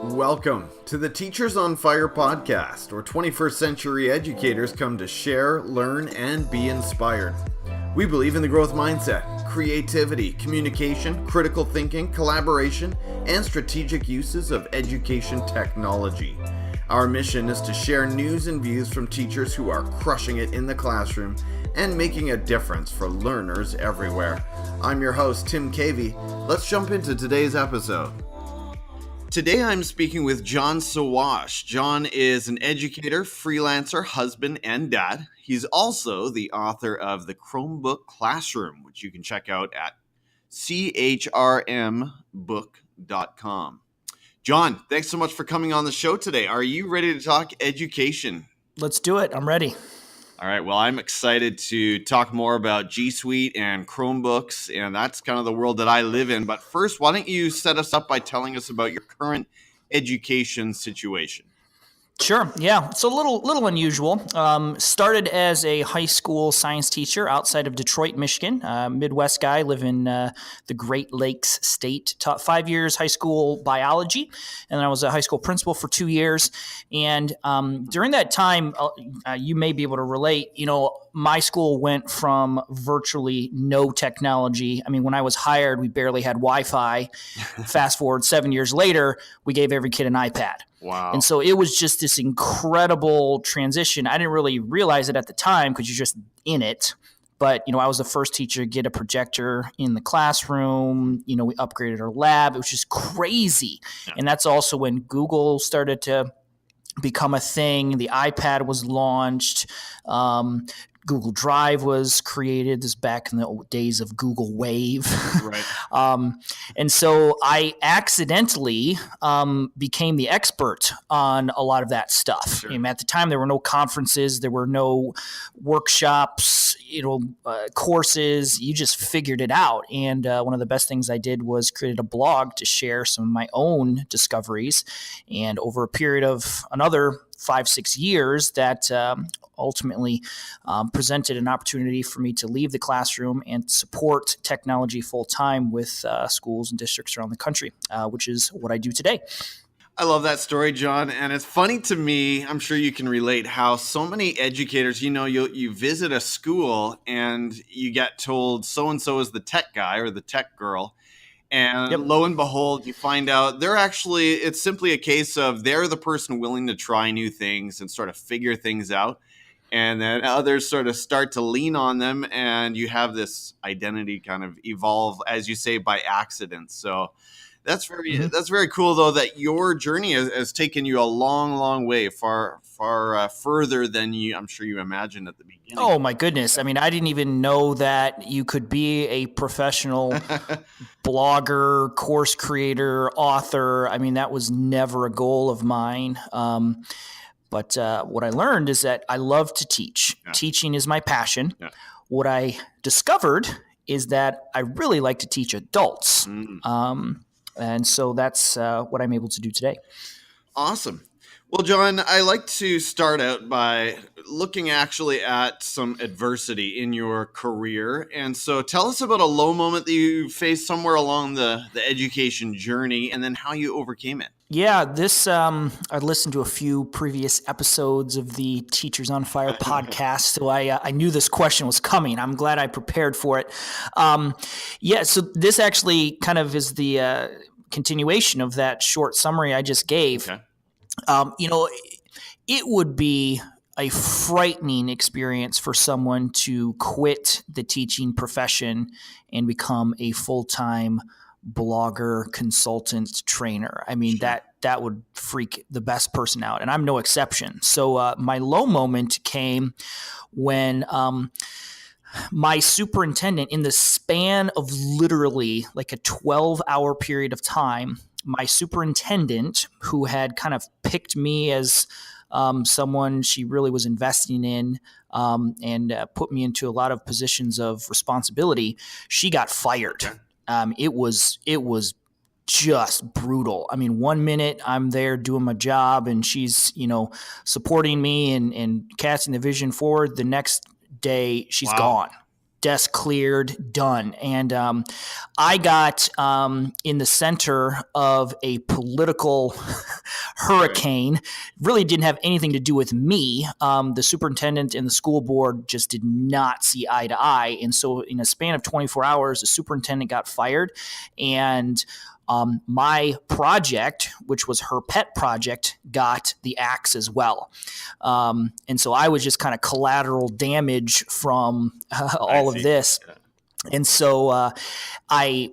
Welcome to the Teachers on Fire podcast, where 21st century educators come to share, learn, and be inspired. We believe in the growth mindset, creativity, communication, critical thinking, collaboration, and strategic uses of education technology. Our mission is to share news and views from teachers who are crushing it in the classroom and making a difference for learners everywhere. I'm your host, Tim Cavey. Let's jump into today's episode. Today I'm speaking with John Sowash. John is an educator, freelancer, husband, and dad. He's also the author of the Chromebook Classroom, which you can check out at chrmbook.com. John, thanks so much for coming on the show today. Are you ready to talk education? Let's do it. I'm ready. All right. Well, I'm excited to talk more about G Suite and Chromebooks, and that's kind of the world that I live in. But first, why don't you set us up by telling us about your current education situation? Sure. Yeah. It's a little unusual. Started as a high school science teacher outside of Detroit, Michigan. Midwest guy, live in the Great Lakes state. Taught 5 years high school biology, and then I was a high school principal for 2 years. And during that time, you may be able to relate. You know, my school went from virtually no technology. I mean, when I was hired, we barely had Wi-Fi. Fast forward 7 years later, we gave every kid an iPad. Wow. And so it was just this incredible transition. I didn't really realize it at the time because you're just in it. But, you know, I was the first teacher to get a projector in the classroom. You know, we upgraded our lab. It was just crazy. Yeah. And that's also when Google started to become a thing. The iPad was launched. Google Drive was created. This is back in the days of Google Wave. Right. And so I accidentally became the expert on a lot of that stuff. Sure. At the time, there were no conferences. There were no workshops, courses. You just figured it out. And one of the best things I did was created a blog to share some of my own discoveries. And over a period of another 5-6 years, that ultimately presented an opportunity for me to leave the classroom and support technology full-time with schools and districts around the country, which is what I do today. I love that story, John. And it's funny to me, I'm sure you can relate, how so many educators, you visit a school and you get told so-and-so is the tech guy or the tech girl. And yep. Lo and behold, you find out it's simply a case of they're the person willing to try new things and sort of figure things out. And then others sort of start to lean on them, and you have this identity kind of evolve, as you say, by accident. So that's very cool, though, that your journey has taken you a long, long way, far further than I'm sure you imagined at the beginning. Oh, my goodness. I mean, I didn't even know that you could be a professional blogger, course creator, author. I mean, that was never a goal of mine. But what I learned is that I love to teach. Yeah. Teaching is my passion. Yeah. What I discovered is that I really like to teach adults. And so that's what I'm able to do today. Awesome. Well, John, I like to start out by looking actually at some adversity in your career. And so tell us about a low moment that you faced somewhere along the education journey and then how you overcame it. Yeah, I listened to a few previous episodes of the Teachers on Fire podcast, so I knew this question was coming. I'm glad I prepared for it. So this actually kind of is the continuation of that short summary I just gave. Okay. It would be a frightening experience for someone to quit the teaching profession and become a full-time blogger, consultant, trainer. I mean, sure. that would freak the best person out, and I'm no exception. So my low moment came when my superintendent, in the span of literally like a 12-hour period of time, my superintendent, who had kind of picked me as someone she really was investing in and put me into a lot of positions of responsibility, she got fired. It was just brutal. I mean, 1 minute I'm there doing my job and she's, supporting me and casting the vision forward. The next day she's gone. desk cleared, done. And I got in the center of a political hurricane. Really didn't have anything to do with me. The superintendent and the school board just did not see eye to eye. And so in a span of 24 hours, the superintendent got fired. And my project, which was her pet project, got the axe as well. And so I was just kind of collateral damage from all of this. Yeah. And so I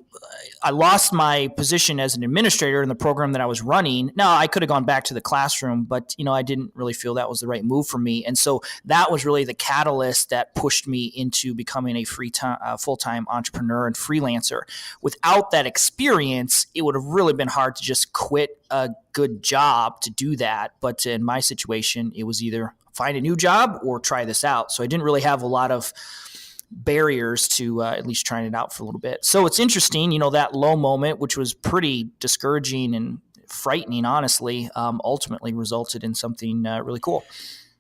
lost my position as an administrator in the program that I was running. Now, I could have gone back to the classroom, but I didn't really feel that was the right move for me. And so that was really the catalyst that pushed me into becoming a full-time entrepreneur and freelancer. Without that experience, it would have really been hard to just quit a good job to do that. But in my situation, it was either find a new job or try this out. So I didn't really have a lot of barriers to at least trying it out for a little bit. So it's interesting, that low moment, which was pretty discouraging and frightening, honestly, ultimately resulted in something really cool.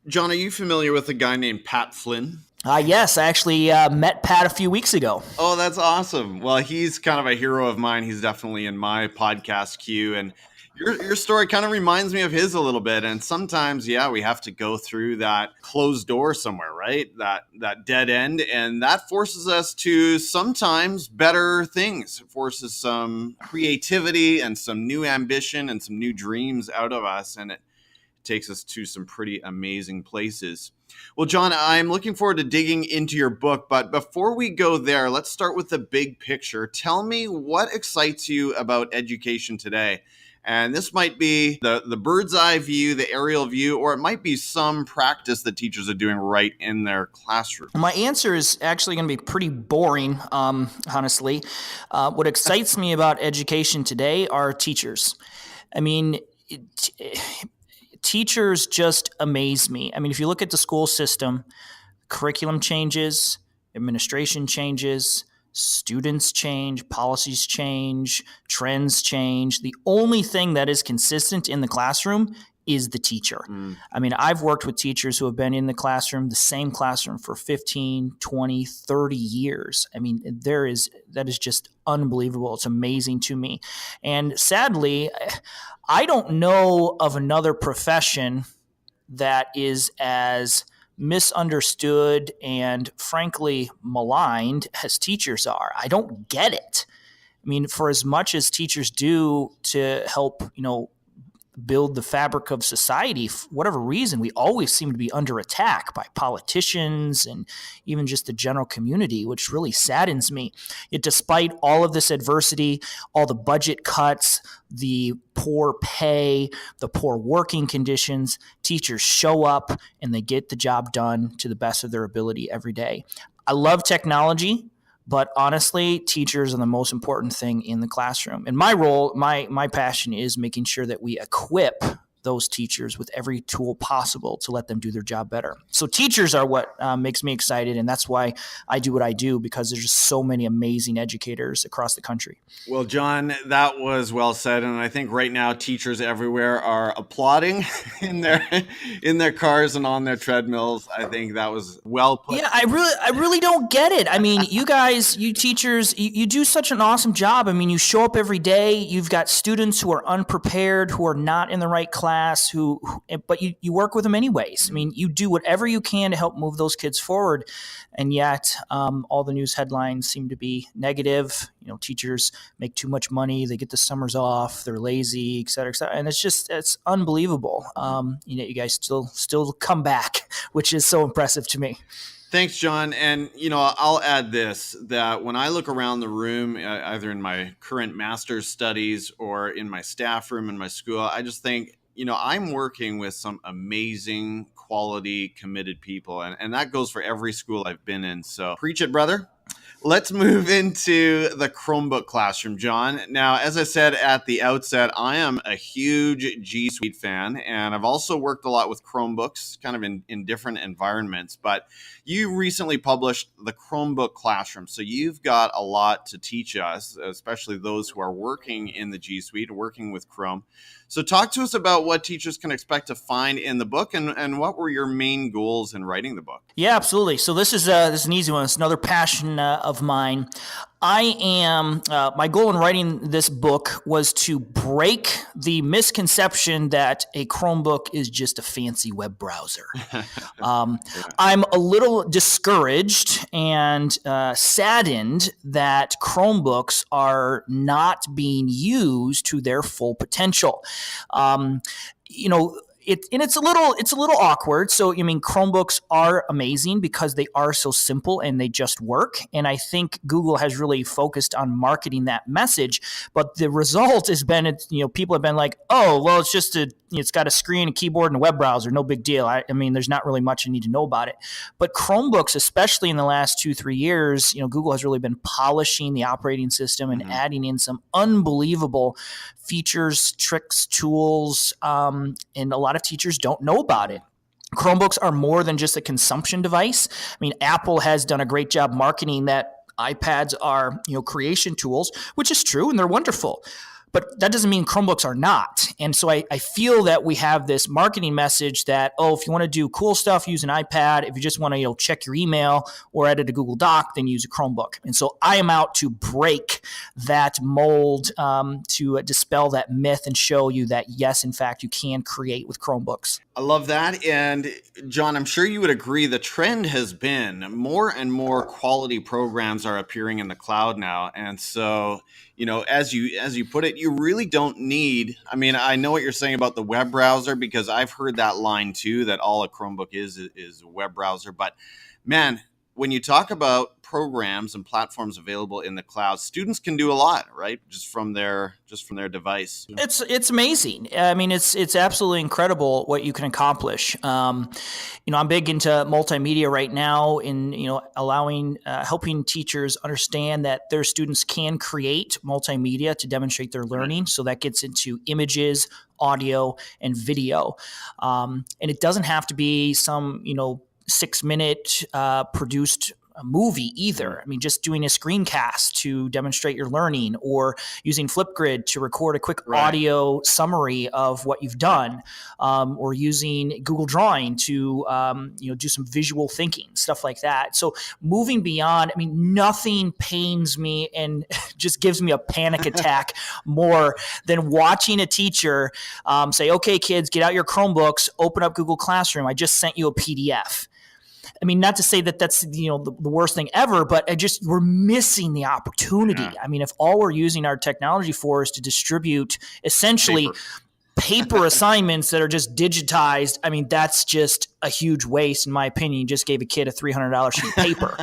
John, are you familiar with a guy named Pat Flynn? Yes, I actually met Pat a few weeks ago. Oh, that's awesome. Well, he's kind of a hero of mine. He's definitely in my podcast queue, and your story kind of reminds me of his a little bit. And sometimes, we have to go through that closed door somewhere, right? That dead end. And that forces us to sometimes better things. It forces some creativity and some new ambition and some new dreams out of us. And it takes us to some pretty amazing places. Well, John, I'm looking forward to digging into your book. But before we go there, let's start with the big picture. Tell me what excites you about education today. And this might be the bird's eye view, the aerial view, or it might be some practice that teachers are doing right in their classroom. My answer is actually going to be pretty boring, honestly. What excites me about education today are teachers. I mean, teachers just amaze me. I mean, if you look at the school system, curriculum changes, administration changes, students change, policies change, trends change. The only thing that is consistent in the classroom is the teacher. I mean, I've worked with teachers who have been in the classroom, the same classroom for 15, 20, 30 years. I mean, that is just unbelievable. It's amazing to me. And sadly, I don't know of another profession that is as misunderstood and frankly maligned as teachers are. I don't get it. I mean, for as much as teachers do to help, build the fabric of society, for whatever reason, we always seem to be under attack by politicians and even just the general community, which really saddens me. Yet despite all of this adversity, all the budget cuts, the poor pay, the poor working conditions, teachers show up and they get the job done to the best of their ability every day. I love technology, but honestly, teachers are the most important thing in the classroom. And my role, my passion is making sure that we equip those teachers with every tool possible to let them do their job better. So teachers are what makes me excited, and that's why I do what I do, because there's just so many amazing educators across the country. Well, John, that was well said, and I think right now teachers everywhere are applauding in their cars and on their treadmills. I think that was well put. Yeah, I really don't get it. I mean, you guys, you teachers, you do such an awesome job. I mean, you show up every day. You've got students who are unprepared, who are not in the right class, but you work with them anyways. I mean, you do whatever you can to help move those kids forward. And yet all the news headlines seem to be negative. Teachers make too much money. They get the summers off. They're lazy, et cetera, et cetera. And it's unbelievable. You guys still come back, which is so impressive to me. Thanks, John. And, I'll add this, that when I look around the room, either in my current master's studies or in my staff room in my school, I just think, I'm working with some amazing, quality, committed people. And that goes for every school I've been in. So preach it, brother. Let's move into the Chromebook Classroom, John. Now, as I said at the outset, I am a huge G Suite fan, and I've also worked a lot with Chromebooks, kind of in different environments. But you recently published the Chromebook Classroom, so you've got a lot to teach us, especially those who are working in the G Suite, working with Chrome. So talk to us about what teachers can expect to find in the book, and what were your main goals in writing the book? Yeah, absolutely. So this is an easy one. It's another passion of mine. My goal in writing this book was to break the misconception that a Chromebook is just a fancy web browser. I'm a little discouraged and saddened that Chromebooks are not being used to their full potential. It's a little awkward. So, Chromebooks are amazing because they are so simple and they just work. And I think Google has really focused on marketing that message. But the result has been, people have been like, oh, well, it's got a screen, a keyboard, and a web browser. No big deal. There's not really much you need to know about it. But Chromebooks, especially in the last 2-3 years, Google has really been polishing the operating system and adding in some unbelievable features, tricks, tools, and a lot of teachers don't know about it. Chromebooks are more than just a consumption device. Apple has done a great job marketing that iPads are, creation tools, which is true, and they're wonderful. But that doesn't mean Chromebooks are not. And so I feel that we have this marketing message that, if you want to do cool stuff, use an iPad. If you just want to check your email or edit a Google Doc, then use a Chromebook. And so I am out to break that mold, to dispel that myth and show you that, yes, in fact, you can create with Chromebooks. I love that. And John, I'm sure you would agree the trend has been more and more quality programs are appearing in the cloud now. And so, as you put it, you really don't need, I know what you're saying about the web browser, because I've heard that line too, that all a Chromebook is a web browser. But man, when you talk about programs and platforms available in the cloud, students can do a lot, right? Just from their device. It's amazing. It's absolutely incredible what you can accomplish. I'm big into multimedia right now, in helping teachers understand that their students can create multimedia to demonstrate their learning. So that gets into images, audio, and video, and it doesn't have to be some 6-minute produced movie either. Just doing a screencast to demonstrate your learning, or using Flipgrid to record a quick audio summary of what you've done, or using Google Drawing to do some visual thinking, stuff like that. So moving beyond, nothing pains me and just gives me a panic attack more than watching a teacher say, okay, kids, get out your Chromebooks, open up Google Classroom. I just sent you a PDF. Not to say that that's, the worst thing ever, but we're missing the opportunity. Yeah. If all we're using our technology for is to distribute essentially paper assignments that are just digitized, that's just a huge waste, in my opinion. You just gave a kid a $300 sheet of paper.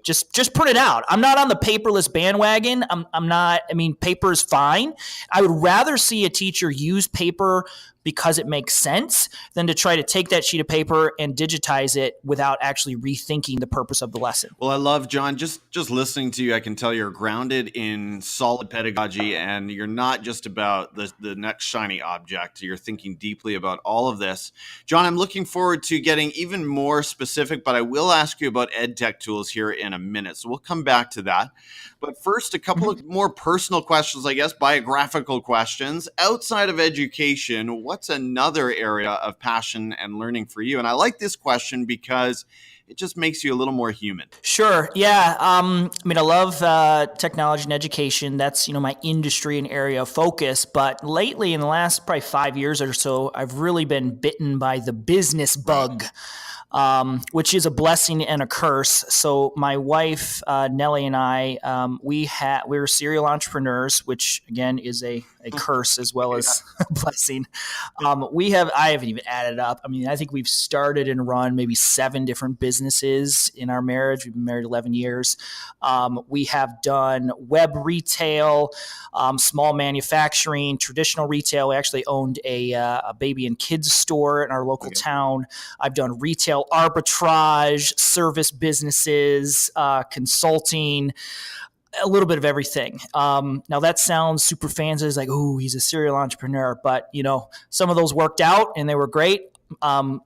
Just print it out. I'm not on the paperless bandwagon. I'm not. Paper is fine. I would rather see a teacher use paper because it makes sense than to try to take that sheet of paper and digitize it without actually rethinking the purpose of the lesson. Well, I love, John, just listening to you, I can tell you're grounded in solid pedagogy, and you're not just about the next shiny object. You're thinking deeply about all of this. John, I'm looking forward to getting even more specific, but I will ask you about EdTech tools here in a minute. So we'll come back to that. But first, a couple of more personal questions, I guess, biographical questions. Outside of education, what's another area of passion and learning for you? And I like this question because it just makes you a little more human. Sure. Yeah. I love technology and education. That's, my industry and area of focus. But lately, in the last probably 5 years or so, I've really been bitten by the business bug. Which is a blessing and a curse. So my wife, Nellie, and I, we were serial entrepreneurs, which again is a curse as well as a blessing. I haven't even added up. I think we've started and run maybe 7 different businesses in our marriage. We've been married 11 years. We have done web retail, small manufacturing, traditional retail. We actually owned a baby and kids store in our local town. I've done retail arbitrage, service businesses, consulting, a little bit of everything. Now that sounds super fancy. It's like, oh, he's a serial entrepreneur. But, some of those worked out and they were great.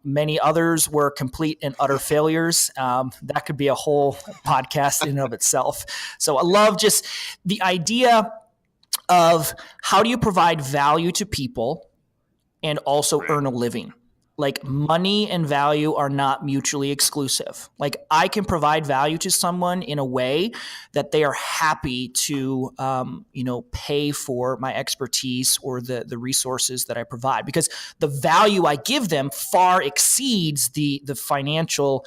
Many others were complete and utter failures. That could be a whole podcast in and of itself. So I love just the idea of how do you provide value to people and also earn a living. Like money and value are not mutually exclusive. Like I can provide value to someone in a way that they are happy to, pay for my expertise or the resources that I provide, because the value I give them far exceeds the financial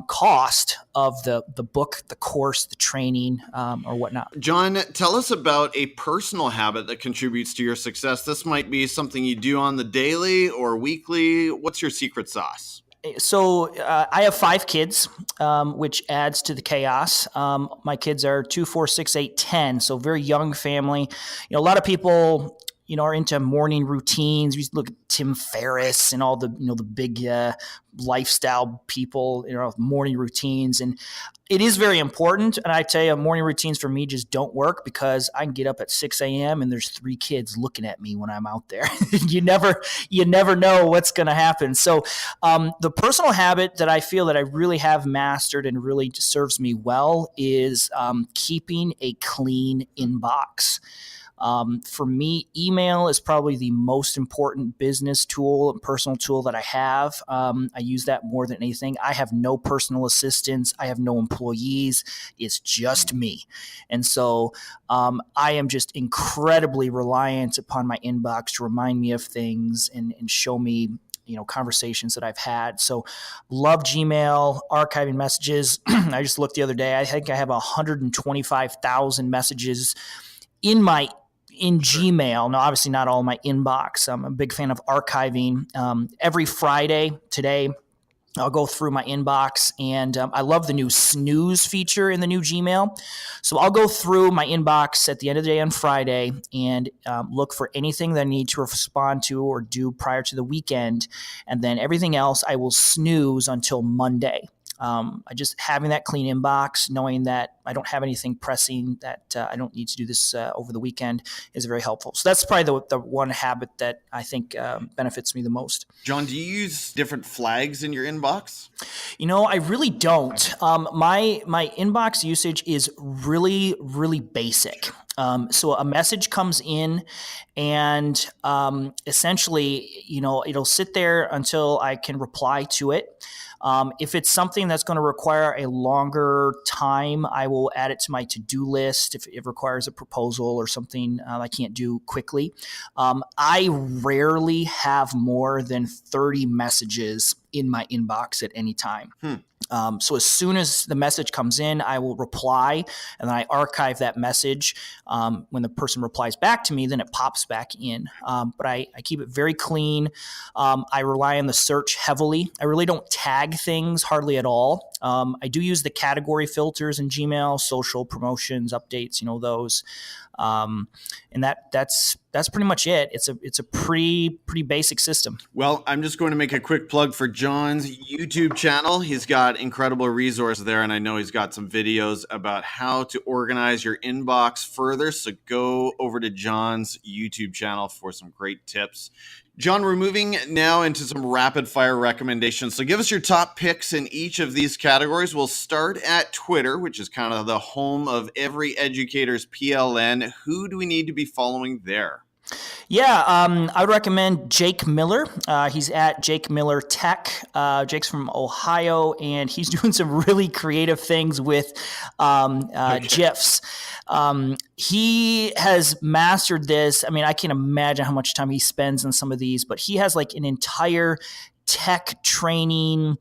cost of the book, the course, the training, or whatnot. John, tell us about a personal habit that contributes to your success. This might be something you do on the daily or weekly. What's your secret sauce? So I have 5 kids, which adds to the chaos. My kids are 2, 4, 6, 8, 10. So very young family. A lot of people, are into morning routines. We look at Tim Ferriss and all the, the big lifestyle people, morning routines. And it is very important. And I tell you, morning routines for me just don't work because I can get up at 6 a.m. and there's 3 kids looking at me when I'm out there. You never know what's going to happen. So the personal habit that I feel that I really have mastered and really serves me well is keeping a clean inbox. For me, email is probably the most important business tool and personal tool that I have. I use that more than anything. I have no personal assistants. I have no employees. It's just me. And so I am just incredibly reliant upon my inbox to remind me of things and show me conversations that I've had. So love Gmail, archiving messages. I just looked the other day. I think I have 125,000 messages in Gmail. Now, obviously not all in my inbox. I'm a big fan of archiving. Every Friday today, I'll go through my inbox, and I love the new snooze feature in the new Gmail. So I'll go through my inbox at the end of the day on Friday and look for anything that I need to respond to or do prior to the weekend. And then everything else I will snooze until Monday. I just having that clean inbox, knowing that I don't have anything pressing, that I don't need to do this over the weekend is very helpful. So that's probably the one habit that I think benefits me the most. John, do you use different flags in your inbox? I really don't. My inbox usage is really, really basic. So a message comes in and essentially, it'll sit there until I can reply to it. If it's something that's going to require a longer time, I will add it to my to-do list if it requires a proposal or something I can't do quickly. I rarely have more than 30 messages in my inbox at any time. So as soon as the message comes in, I will reply, and then I archive that message. When the person replies back to me, then it pops back in. But I keep it very clean. I rely on the search heavily. I really don't tag things hardly at all. I do use the category filters in Gmail, social, promotions, updates, those. And that's pretty much it. It's a pretty basic system. Well, I'm just going to make a quick plug for John's YouTube channel. He's got incredible resources there, and I know he's got some videos about how to organize your inbox further. So go over to John's YouTube channel for some great tips. John, we're moving now into some rapid fire recommendations. So give us your top picks in each of these categories. We'll start at Twitter, which is kind of the home of every educator's PLN. Who do we need to be following there? Yeah, I would recommend Jake Miller. He's at Jake Miller Tech. Jake's from Ohio, and he's doing some really creative things with GIFs. He has mastered this. I mean, I can't imagine how much time he spends on some of these, but he has like an entire tech training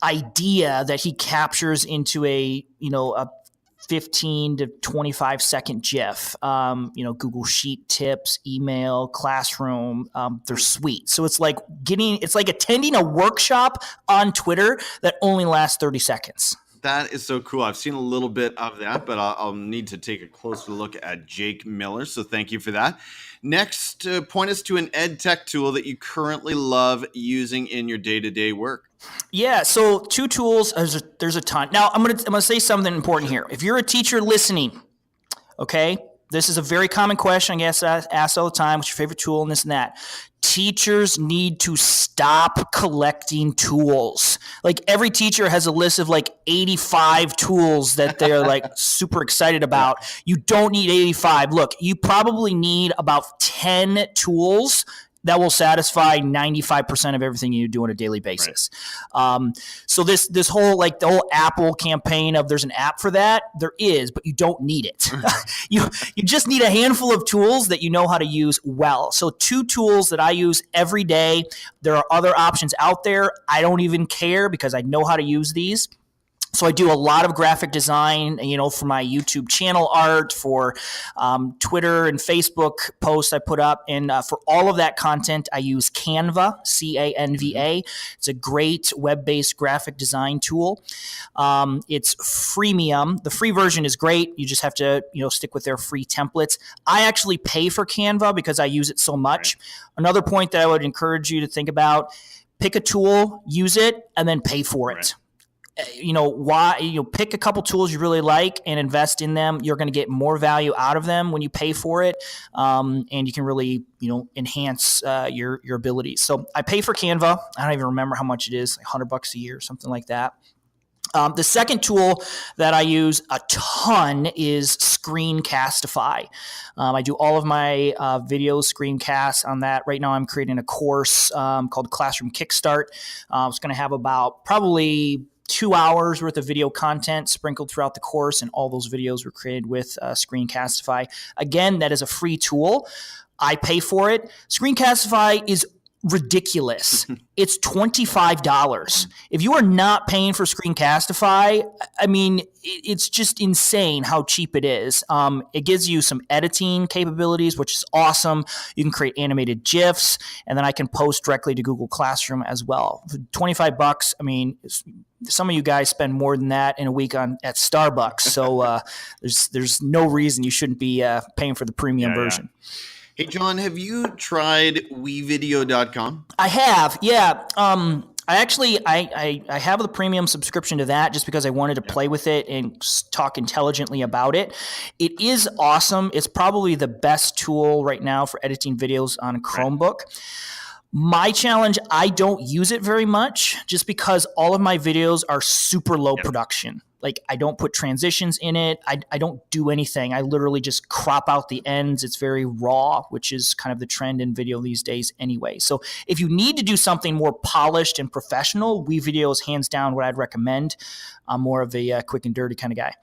idea that he captures into a 15 to 25 second GIF, Google Sheet tips, email, classroom, they're sweet. So it's like attending a workshop on Twitter that only lasts 30 seconds. That is so cool. I've seen a little bit of that, but I'll need to take a closer look at Jake Miller. So thank you for that. Next, point us to an EdTech tool that you currently love using in your day-to-day work. Yeah, so 2 tools. There's a ton. Now I'm gonna say something important here. If you're a teacher listening, okay, this is a very common question I guess asked all the time. What's your favorite tool and this and that? Teachers need to stop collecting tools. Like every teacher has a list of like 85 tools that they're like super excited about. You don't need 85. Look, you probably need about 10 tools that will satisfy 95% of everything you do on a daily basis. Right. So this whole, like the whole Apple campaign of there's an app for that, there is, but you don't need it. You just need a handful of tools that you know how to use well. So 2 tools that I use every day. There are other options out there. I don't even care because I know how to use these. So I do a lot of graphic design, for my YouTube channel art, for Twitter and Facebook posts I put up. And for all of that content, I use Canva, Canva. It's a great web-based graphic design tool. It's freemium. The free version is great. You just have to, stick with their free templates. I actually pay for Canva because I use it so much. Right. Another point that I would encourage you to think about, pick a tool, use it, and then pay for it. Right. Pick a couple tools you really like and invest in them. You're going to get more value out of them when you pay for it. And you can really, enhance your abilities. So I pay for Canva. I don't even remember how much it is, like $100 a year, something like that. The second tool that I use a ton is Screencastify. I do all of my video screencasts on that. Right now I'm creating a course called Classroom Kickstart. It's going to have about probably 2 hours worth of video content sprinkled throughout the course, and all those videos were created with Screencastify. Again, that is a free tool. I pay for it. Screencastify is ridiculous. It's $25. If you are not paying for Screencastify, it's just insane how cheap it is. It gives you some editing capabilities, which is awesome. You can create animated GIFs, and then I can post directly to Google Classroom as well. For $25, some of you guys spend more than that in a week at Starbucks. So there's no reason you shouldn't be paying for the premium version. Hey, John, have you tried wevideo.com? I have, yeah. I have the premium subscription to that just because I wanted to play with it and talk intelligently about it. It is awesome. It's probably the best tool right now for editing videos on a Chromebook. Right. My challenge, I don't use it very much just because all of my videos are super low production. Like I don't put transitions in it. I don't do anything. I literally just crop out the ends. It's very raw, which is kind of the trend in video these days anyway. So if you need to do something more polished and professional, WeVideo is hands down what I'd recommend. I'm more of a quick and dirty kind of guy.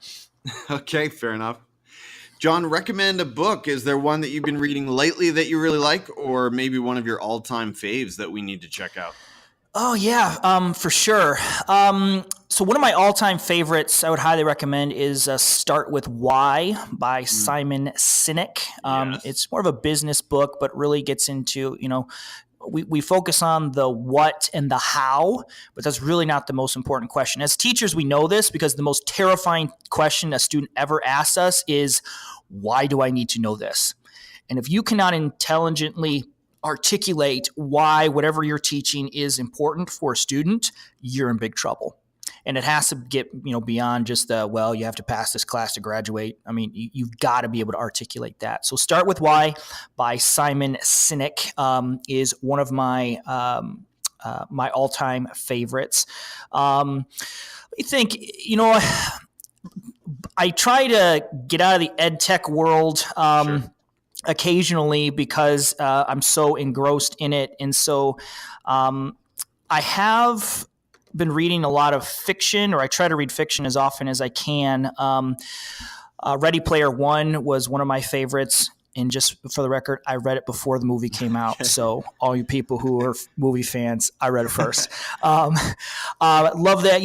Okay, fair enough. John, recommend a book. Is there one that you've been reading lately that you really like, or maybe one of your all-time faves that we need to check out? Oh, yeah, for sure. So one of my all-time favorites I would highly recommend is Start With Why by Simon Sinek. Yes. It's more of a business book, but really gets into, we focus on the what and the how, but that's really not the most important question. As teachers, we know this because the most terrifying question a student ever asks us is, why do I need to know this? And if you cannot intelligently articulate why whatever you're teaching is important for a student, you're in big trouble. And it has to get, beyond just you have to pass this class to graduate. You've got to be able to articulate that. So Start With Why by Simon Sinek is one of my my all-time favorites. I think, I try to get out of the EdTech world occasionally because I'm so engrossed in it. And so I have been reading a lot of fiction, or I try to read fiction as often as I can. Ready Player One was one of my favorites. And just for the record, I read it before the movie came out. Okay. So all you people who are movie fans, I read it first. Love that,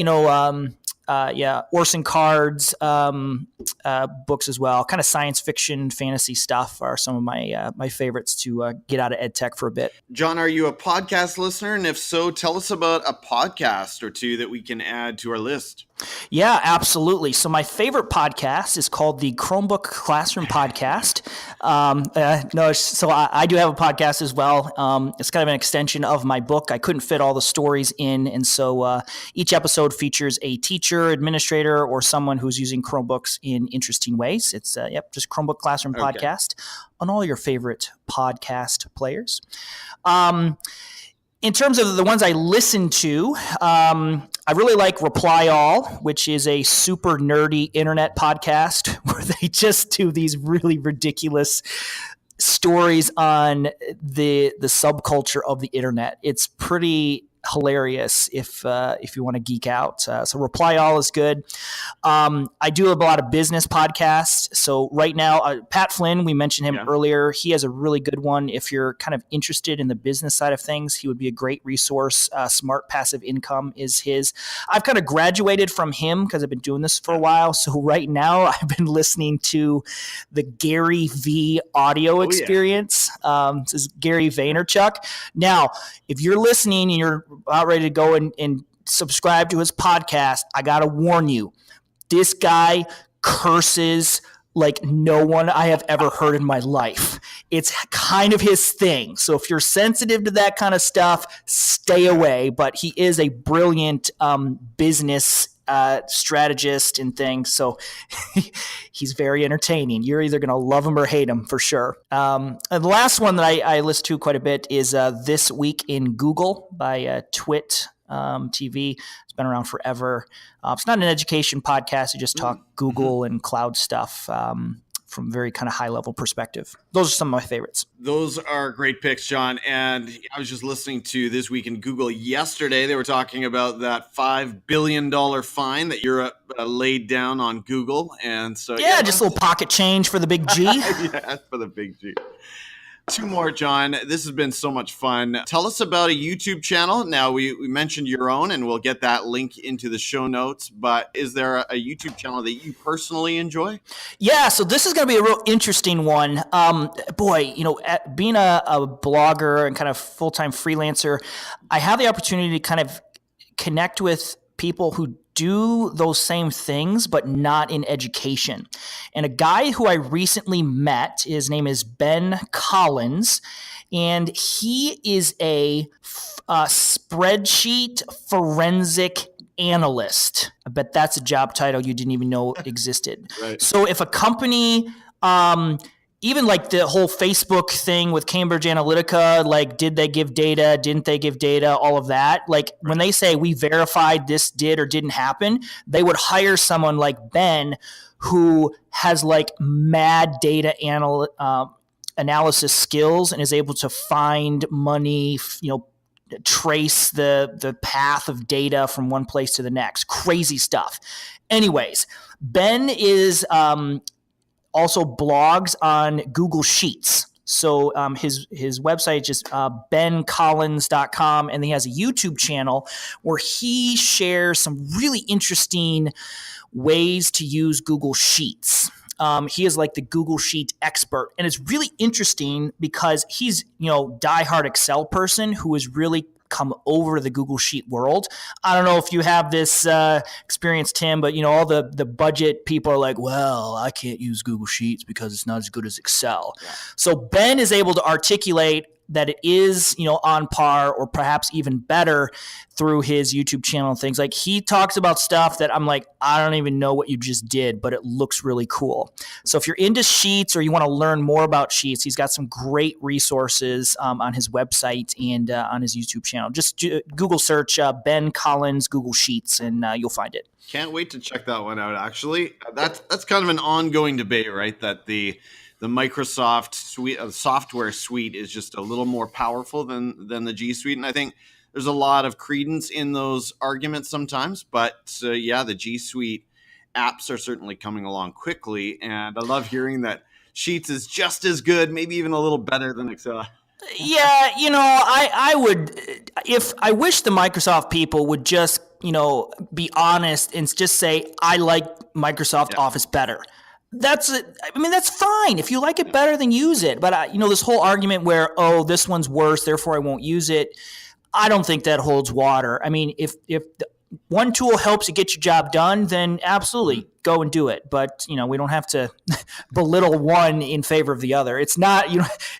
Orson Card's books as well. Kind of science fiction, fantasy stuff are some of my favorites to get out of EdTech for a bit. John, are you a podcast listener? And if so, tell us about a podcast or two that we can add to our list. Yeah, absolutely. So my favorite podcast is called the Chromebook Classroom podcast. So I do have a podcast as well. It's kind of an extension of my book. I couldn't fit all the stories in. And so each episode features a teacher, administrator, or someone who's using Chromebooks in interesting ways. It's just Chromebook Classroom podcast on all your favorite podcast players. In terms of the ones I listen to, I really like Reply All, which is a super nerdy internet podcast where they just do these really ridiculous stories on the subculture of the internet. It's pretty hilarious if you want to geek out. So Reply All is good. I do have a lot of business podcasts. So right now, Pat Flynn, we mentioned him earlier. He has a really good one. If you're kind of interested in the business side of things, he would be a great resource. Smart Passive Income is his. I've kind of graduated from him because I've been doing this for a while. So right now I've been listening to the Gary Vee Audio Experience. This is Gary Vaynerchuk. Now, if you're listening and you're about ready to go and subscribe to his podcast, I got to warn you, this guy curses like no one I have ever heard in my life. It's kind of his thing. So if you're sensitive to that kind of stuff, stay away. But he is a brilliant business strategist and things. So he's very entertaining. You're either going to love him or hate him for sure. And the last one that I listen to quite a bit is This Week in Google by TWiT TV. It's been around forever. It's not an education podcast. You just talk Google and cloud stuff from a very kind of high level perspective. Those are some of my favorites. Those are great picks, John. And I was just listening to This Week in Google yesterday. They were talking about that $5 billion fine that Europe laid down on Google. And so, just a little pocket change for the big G. Yeah, for the big G. Two more, John. This has been so much fun. Tell us about a YouTube channel. Now, we mentioned your own, and we'll get that link into the show notes. But is there a YouTube channel that you personally enjoy? Yeah, so this is going to be a real interesting one. Being a blogger and kind of full-time freelancer, I have the opportunity to kind of connect with people who do those same things, but not in education. And a guy who I recently met, his name is Ben Collins, and he is a spreadsheet forensic analyst. I bet that's a job title you didn't even know existed. Right. So if a company, even like the whole Facebook thing with Cambridge Analytica, like did they give data, didn't they give data, all of that. Like when they say we verified this did or didn't happen, they would hire someone like Ben who has like mad data analysis skills and is able to find money, trace the path of data from one place to the next. Crazy stuff. Anyways, Ben is also blogs on Google Sheets. So his website is just bencollins.com, and he has a YouTube channel where he shares some really interesting ways to use Google Sheets. He is like the Google Sheet expert, and it's really interesting because he's diehard Excel person who has really come over to the Google Sheet world. I don't know if you have this experience, Tim, but all the budget people are like, well, I can't use Google Sheets because it's not as good as Excel. Yeah. So Ben is able to articulate that it is, on par or perhaps even better through his YouTube channel and things. Like he talks about stuff that I'm like, I don't even know what you just did, but it looks really cool. So if you're into Sheets or you want to learn more about Sheets, he's got some great resources on his website and on his YouTube channel. Just Google search Ben Collins Google Sheets and you'll find it. Can't wait to check that one out, actually. That's kind of an ongoing debate, right? That the Microsoft suite, software suite is just a little more powerful than the G Suite. And I think there's a lot of credence in those arguments sometimes. But the G Suite apps are certainly coming along quickly. And I love hearing that Sheets is just as good, maybe even a little better than Excel. Yeah, I wish the Microsoft people would just, be honest and just say, I like Microsoft Office better. That's fine. If you like it better, then use it. But this whole argument where, this one's worse, therefore I won't use it, I don't think that holds water. I mean, if one tool helps you get your job done, then absolutely go and do it. But, we don't have to belittle one in favor of the other. It's not,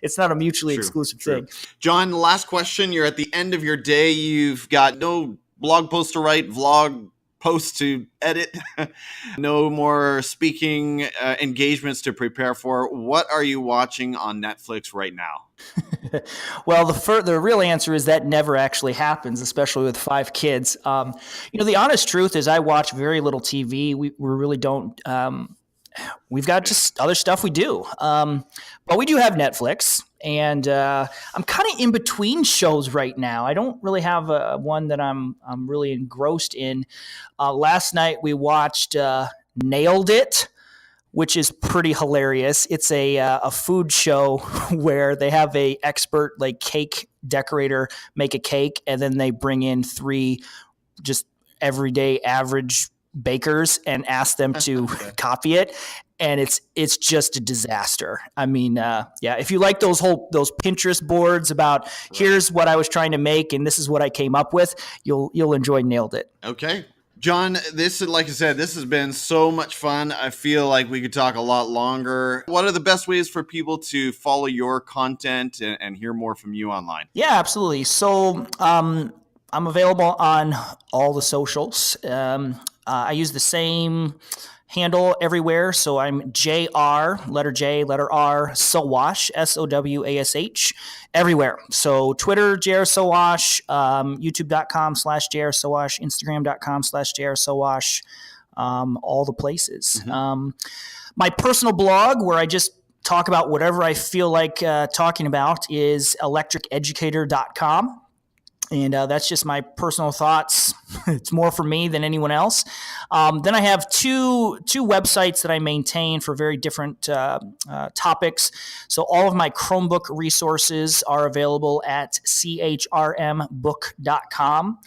it's not a mutually exclusive thing. John, last question. You're at the end of your day. You've got no blog post to write, vlog posts to edit, no more speaking engagements to prepare for. What are you watching on Netflix right now? Well, the real answer is that never actually happens, especially with 5 kids. The honest truth is I watch very little TV. We really don't. We've got just other stuff we do. But we do have Netflix, and I'm kind of in between shows right now. I don't really have one that I'm really engrossed in. Last night we watched Nailed It, which is pretty hilarious. It's a food show where they have a expert like cake decorator make a cake, and then they bring in 3 just everyday average bakers and ask them to copy it. And it's just a disaster. I mean, if you like those Pinterest boards about here's what I was trying to make and this is what I came up with, you'll enjoy Nailed It. Okay. John, like I said, this has been so much fun. I feel like we could talk a lot longer. What are the best ways for people to follow your content and hear more from you online? Yeah, absolutely. So I'm available on all the socials. I use the same handle everywhere. So I'm JR, letter J, letter R, Sowash, Sowash, everywhere. So Twitter, JR Sowash, YouTube.com/JR Sowash, Instagram.com/JR Sowash, all the places. Mm-hmm. My personal blog, where I just talk about whatever I feel like talking about, is electriceducator.com. And that's just my personal thoughts. It's more for me than anyone else. Then I have two websites that I maintain for very different topics. So all of my Chromebook resources are available at chrmbook.com.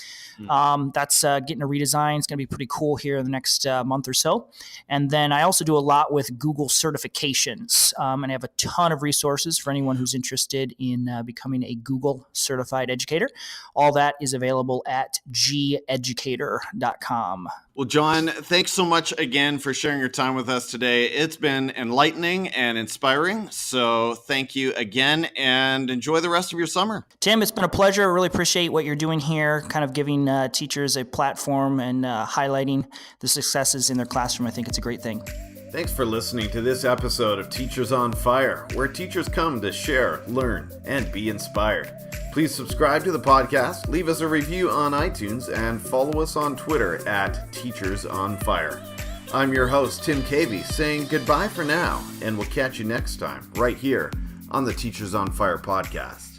That's getting a redesign. It's going to be pretty cool here in the next month or so. And then I also do a lot with Google certifications. And I have a ton of resources for anyone who's interested in becoming a Google certified educator. All that is available at geducator.com. Well, John, thanks so much again for sharing your time with us today. It's been enlightening and inspiring. So thank you again, and enjoy the rest of your summer. Tim, it's been a pleasure. I really appreciate what you're doing here, kind of giving teachers a platform and highlighting the successes in their classroom. I think it's a great thing. Thanks for listening to this episode of Teachers on Fire, where teachers come to share, learn, and be inspired. Please subscribe to the podcast, leave us a review on iTunes, and follow us on Twitter at Teachers on Fire. I'm your host, Tim Cavey, saying goodbye for now, and we'll catch you next time, right here on the Teachers on Fire podcast.